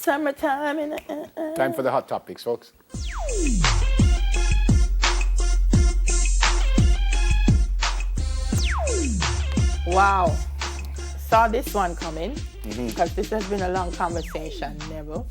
Summertime in Time for the hot topics, folks. Wow. Saw this one coming because this has been a long conversation, Neville.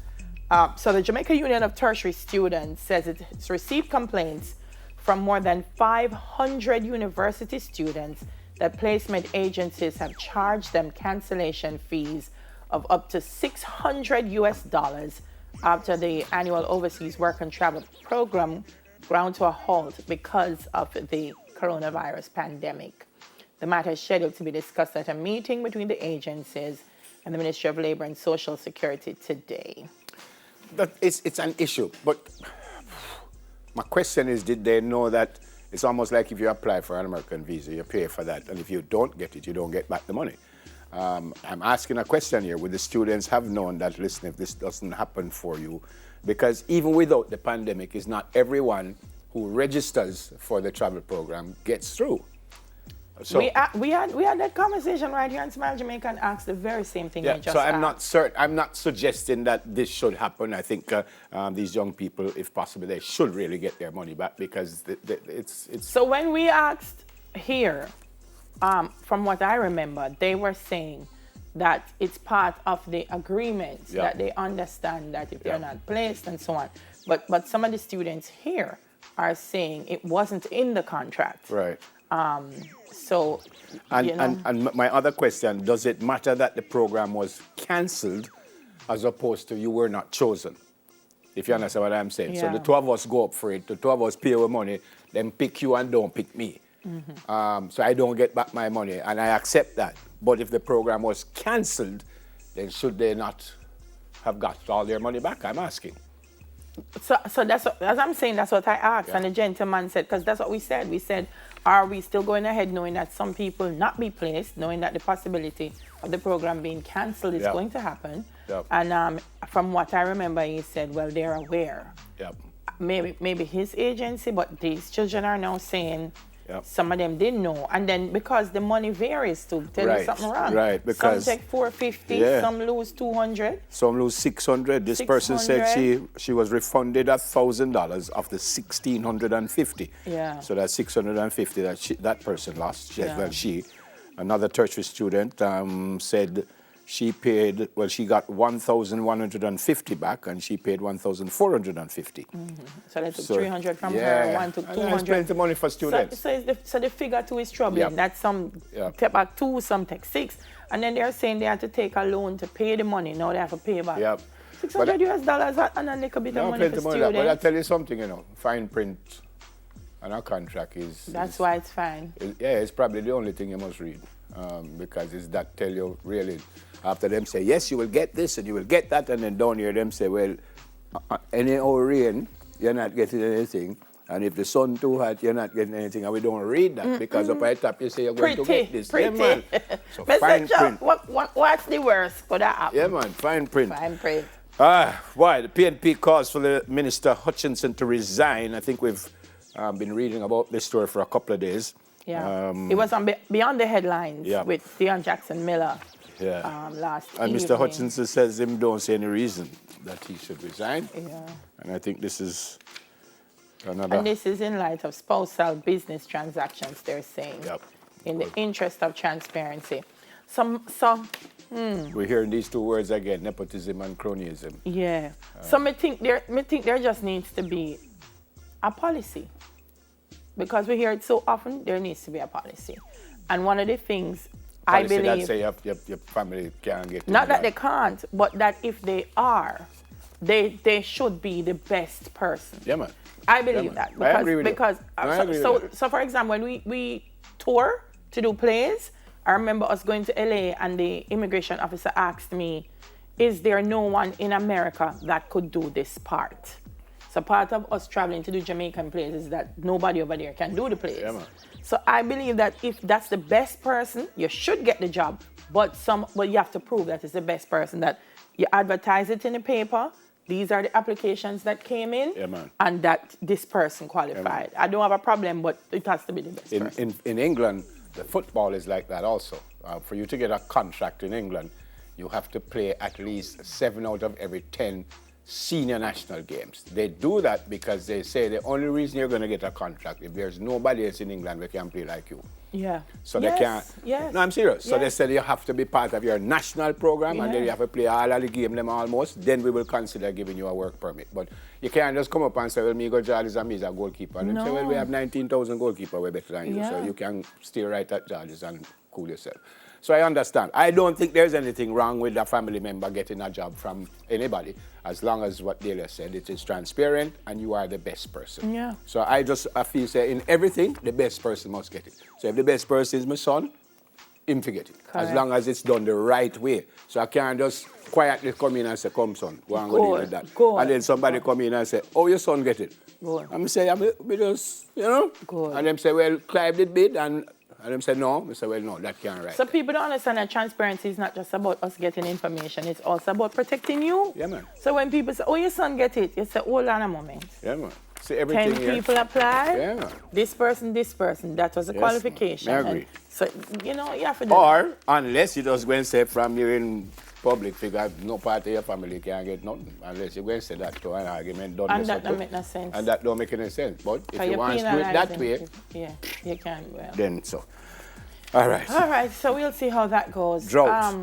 So the Jamaica Union of Tertiary Students says it's received complaints from more than 500 university students that placement agencies have charged them cancellation fees of up to $600 after the annual overseas work and travel program ground to a halt because of the coronavirus pandemic. The matter is scheduled to be discussed at a meeting between the agencies and the Ministry of Labor and Social Security today. It's an issue, but my question is, did they know that it's almost like if you apply for an American visa, you pay for that, and if you don't get it, you don't get back the money. I'm asking a question here. Would the students have known that, listen, if this doesn't happen for you, because even without the pandemic, it's not everyone who registers for the travel program gets through. So we had that conversation right here on Smile Jamaica and asked the very same thing you just so asked. I'm not suggesting that this should happen. I think these young people, if possible, they should really get their money back because it's. So when we asked here, from what I remember, they were saying that it's part of the agreement that they understand that if they're not placed and so on. But some of the students here are saying it wasn't in the contract. Right. So, and my other question, does it matter that the program was cancelled as opposed to you were not chosen? If you understand what I'm saying. Yeah. So the two of us go up for it, the two of us pay our money, then pick you and don't pick me. So I don't get back my money, and I accept that. But if the program was cancelled, then should they not have got all their money back? I'm asking. So that's what, as I'm saying, that's what I asked, and the gentleman said, because that's what we said. We said, are we still going ahead knowing that some people not be placed, knowing that the possibility of the program being cancelled is going to happen? And from what I remember, he said, well, they're aware. Maybe his agency, but these children are now saying some of them didn't know. And then because the money varies to tell you something wrong. Right, because some take $450, some lose $200. Some lose $600. This person said she was refunded $1,000 of the $1,650. Yeah. So that's $650 that person lost. Another tertiary student said she paid, she got $1,150 back, and she paid $1,450. So they took $300 from her, one took $200. That's plenty of money for students. So the figure two is troubling. That some take back $2, some take $6, and then they're saying they have to take a loan to pay the money. Now they have to pay back $600 and a little bit of money for students. But I tell you something, fine print on a contract is. That's why it's fine. It's probably the only thing you must read, because it's that tell you really. After them say, yes, you will get this and you will get that, and then down here them say, well, any old rain, you're not getting anything. And if the sun too hot, you're not getting anything. And we don't read that because up at the top you say you're going to get this. Pretty. Yeah, man. So fine print. What's the worst could that happen? Yeah, man, fine print. Fine print. Why? The PNP calls for the Minister Hutchinson to resign. I think we've been reading about this story for a couple of days. Yeah. It was on Beyond the Headlines with Dion Jackson Miller. Last and evening. Mr. Hutchinson says him don't see any reason that he should resign. And I think this is another. And this is in light of spousal business transactions, they're saying, in the interest of transparency. We're hearing these two words again, nepotism and cronyism. So I think there just needs to be a policy. Because we hear it so often, there needs to be a policy. And one of the things I believe that say your family can't get. Not that they can't, but that if they are, they should be the best person. Yeah, man. I believe that because I agree with you. So for example, when we tour to do plays, I remember us going to LA and the immigration officer asked me, "Is there no one in America that could do this part?" So part of us traveling to do Jamaican plays is that nobody over there can do the plays. Yeah, man. So I believe that if that's the best person, you should get the job. But you have to prove that it's the best person, that you advertise it in the paper. These are the applications that came in, and that this person qualified. I don't have a problem, but it has to be the best person. In England, the football is like that also. For you to get a contract in England, you have to play at least 7 out of every 10 senior national games. They do that because they say the only reason you're going to get a contract if there's nobody else in England who can play like you. Yeah. So they can't. Yes. No, I'm serious. So they Yes. said you have to be part of your national program and then you Yeah. have to play all of the game them almost. Then we will consider giving you a work permit. But you can't just come up and say, well, me go Georges and me is a goalkeeper. And them say, well, we have 19,000 goalkeepers, we're better than you. So Yeah. you can stay right at Georges and cool yourself. So I understand. I don't think there's anything wrong with a family member getting a job from anybody, as long as what Delia said, it is transparent and you are the best person. Yeah. So I feel say in everything, the best person must get it. So if the best person is my son, him to get it. Correct. As long as it's done the right way. So I can't just quietly come in and say, come son, go and go deal with that. Good. And then somebody come in and say, oh, your son get it. Good. I'm say, I'm just, you know. Good. And them say, well, Clive did bid and them say no. I say, well, no, that can't right. So people don't understand that transparency is not just about us getting information, it's also about protecting you. Yeah, man. So when people say, oh, your son get it, you say, hold on a moment. Yeah, man. See everything 10 here. people apply. Yeah, man. This person, that was a Yes, qualification. ma'am. I agree. And so, you know, you have to do Or, unless you just go and say from you in public figure, no part of your family can get nothing. Unless you go and say that to an argument done. And that don't make no sense. And that don't make any sense. But if you you're want to do it that penalising way, people. Yeah, you can. Well. then so. All right. All right, so we'll see how that goes. Drought.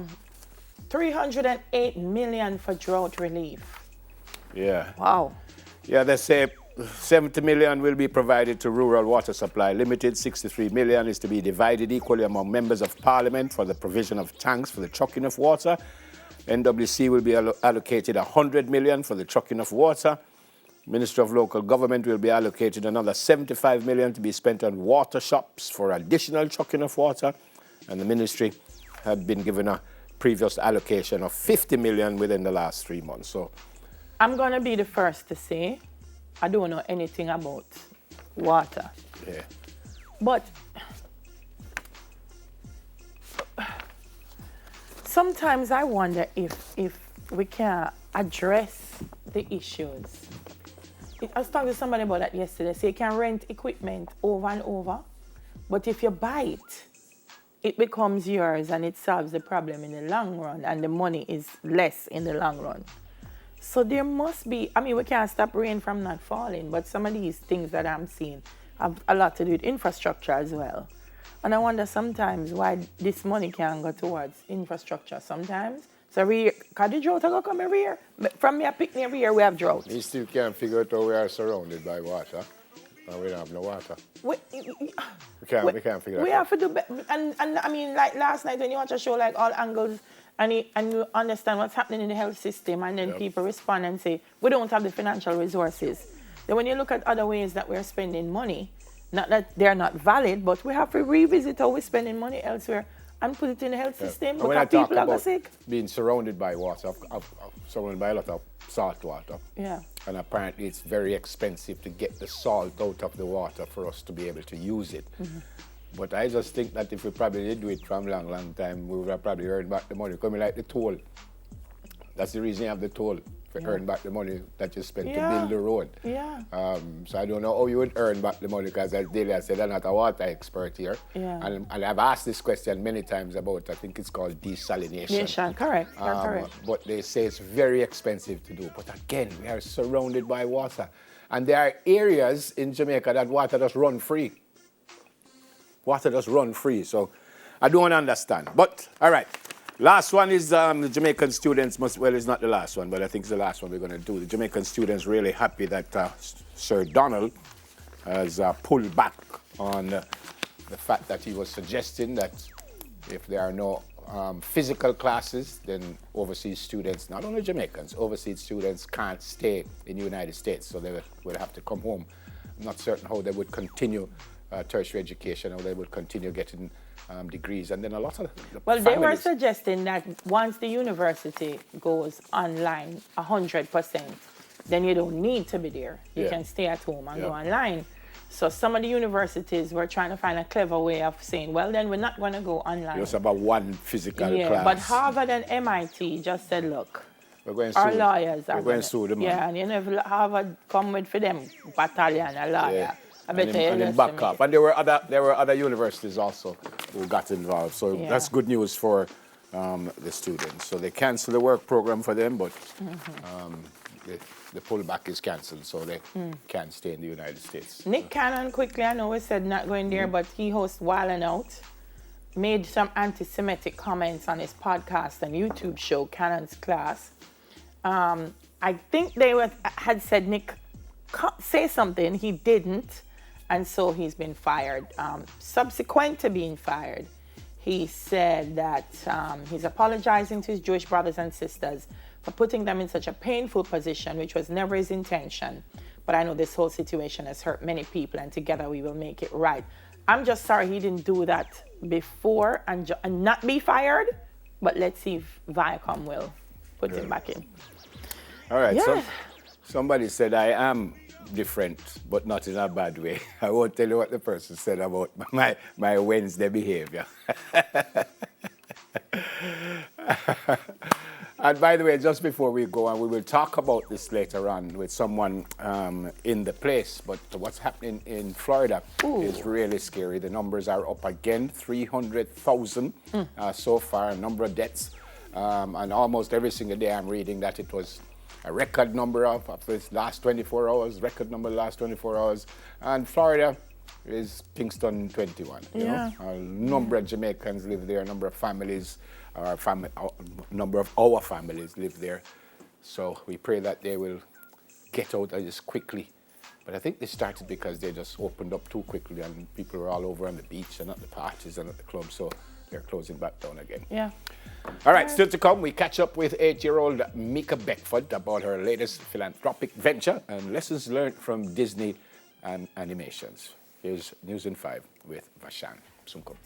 308 million for drought relief. Yeah. Wow. Yeah, they say 70 million will be provided to Rural Water Supply Limited. 63 million is to be divided equally among members of Parliament for the provision of tanks for the trucking of water. NWC will be allocated 100 million for the trucking of water. Ministry of Local Government will be allocated another 75 million to be spent on water shops for additional trucking of water. And the ministry had been given a previous allocation of 50 million within the last 3 months. So I'm going to be the first to say I don't know anything about water. yeah. But sometimes I wonder if we can address the issues. I was talking to somebody about that yesterday. So you can rent equipment over and over, but if you buy it, it becomes yours and it solves the problem in the long run, and the money is less in the long run. So there must be, I mean, we can't stop rain from not falling, but some of these things that I'm seeing have a lot to do with infrastructure as well. And I wonder sometimes why this money can't go towards infrastructure sometimes. So every year, because the drought will come every year. From me, I pick me every year, we have drought. We still can't figure out how we are surrounded by water. And we don't have no water. We can't figure We that out. have to do and I mean, like last night when you watch a show like All Angles and you understand what's happening in the health system, and then people respond and say, we don't have the financial resources. Then when you look at other ways that we're spending money, not that they're not valid, but we have to revisit how we're spending money elsewhere and put it in the health system, And when I because talk people are about sick. being surrounded by water, I'm surrounded by a lot of salt water. Yeah. And apparently it's very expensive to get the salt out of the water for us to be able to use it. Mm-hmm. But I just think that if we probably did do it from a long time, we would have probably earned back the money. Coming like the toll. That's the reason you have the toll, for earn back the money that you spent to build the road. Yeah. So I don't know how you would earn back the money, because as Delia said, I'm not a water expert here. Yeah. And I've asked this question many times about, I think it's called desalination. Correct. You're correct. But they say it's very expensive to do. But again, we are surrounded by water. And there are areas in Jamaica that water just run free. Water just run free. So I don't understand. But, all right. Last one is the Jamaican students well, it's not the last one, but I think it's the last one we're going to do. The Jamaican students really happy that Sir Donald has pulled back on the fact that he was suggesting that if there are no physical classes, then overseas students, not only Jamaicans, overseas students can't stay in the United States, so they would have to come home. I'm not certain how they would continue tertiary education, how they would continue getting degrees, and then a lot of Well, they were suggesting that once the university goes online 100%, then you don't need to be there. You can stay at home and go online. So some of the universities were trying to find a clever way of saying, well, then we're not going to go online. Just about one physical class. But Harvard and MIT just said, look, we're going our lawyers are going to sue them. Yeah, and you know, if Harvard come with for them battalion, a lawyer. Yeah. I bet And then back up. And there were other universities also who got involved. So that's good news for the students. So they cancel the work program for them, but the pullback is canceled, so they can't stay in the United States. Nick Cannon, quickly, I know we said not going there, but he hosts Wild and Out, made some anti-Semitic comments on his podcast and YouTube show, Cannon's Class. I think had said Nick say something, he didn't, and so he's been fired. Subsequent to being fired, he said that he's apologizing to his Jewish brothers and sisters for putting them in such a painful position, which was never his intention. But I know this whole situation has hurt many people, and together we will make it right. I'm just sorry he didn't do that before and not be fired, but let's see if Viacom will put him back in. All right, Yeah. so somebody said I am different, but not in a bad way. I won't tell you what the person said about my Wednesday behavior. And by the way, just before we go on, we will talk about this later on with someone in the place, but what's happening in Florida is really scary. The numbers are up again, 300,000 so far, a number of deaths. And almost every single day I'm reading that it was a record number of this last 24 hours, record number last 24 hours. And Florida is Kingston 21. You know? A number of Jamaicans live there, a number of families, a number of our families live there. So we pray that they will get out of this quickly. But I think they started because they just opened up too quickly and people were all over on the beach and at the parties and at the club. So they're closing back down again. Yeah. All right, still to come, we catch up with 8-year-old Mika Beckford about her latest philanthropic venture and lessons learned from Disney and animations. Here's News in 5 with Vashan Sumkum.